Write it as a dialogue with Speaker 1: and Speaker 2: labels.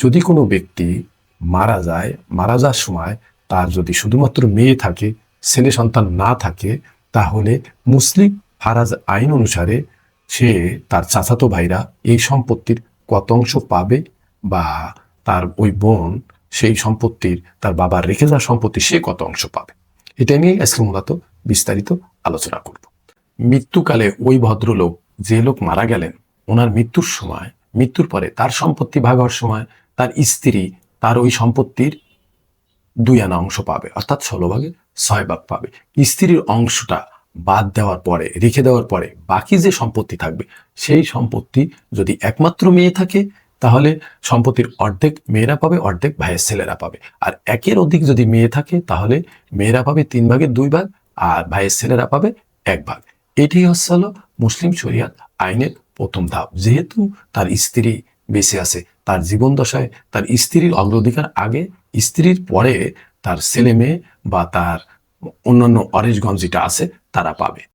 Speaker 1: যদি কোনো ব্যক্তি মারা যায়, মারা যাওয়ার সময় তার যদি শুধুমাত্র মেয়ে থাকে, ছেলে সন্তান না থাকে, তাহলে মুসলিম ফারাজ আইন অনুসারে সে তার চাচাতো ভাইরা এই সম্পত্তির কত অংশ পাবে, বা তার ওই বোন সেই সম্পত্তির, তার বাবার রেখে যাওয়া সম্পত্তি সে কত অংশ পাবে, এটা নিয়ে আজকে মূলত বিস্তারিত আলোচনা করব। মৃত্যুকালে ওই ভদ্রলোক, যে লোক মারা গেলেন, ওনার মৃত্যুর সময়, মৃত্যুর পরে তার সম্পত্তি ভাগ হওয়ার সময় তার স্ত্রী তার ওই সম্পত্তির 2 আনা অংশ পাবে, অর্থাৎ 16 ভাগে 6 ভাগ পাবে। স্ত্রীর অংশটা বাদ দেওয়ার পরে, রেখে দেওয়ার পরে বাকি যে সম্পত্তি থাকবে, সেই সম্পত্তি যদি একমাত্র মেয়ে থাকে, তাহলে সম্পত্তির অর্ধেক মেয়েরা পাবে, অর্ধেক ভাইয়ের ছেলেরা পাবে। আর একের অধিক যদি মেয়ে থাকে, তাহলে মেয়েরা পাবে 3 ভাগের 2 ভাগ, আর ভাইয়ের ছেলেরা পাবে 1 ভাগ। এটি হচ্ছে হলো মুসলিম শরিয়াত আইনের প্রথম ধাপ। যেহেতু তার স্ত্রী বেঁচে আছে, তার জীবন দশায় তার স্ত্রীর অগ্রাধিকার আগে, স্ত্রীর পরে তার ছেলে মেয়ে বা তার অন্যান্য অরিসগঞ্জ যেটা আছে তারা পাবে।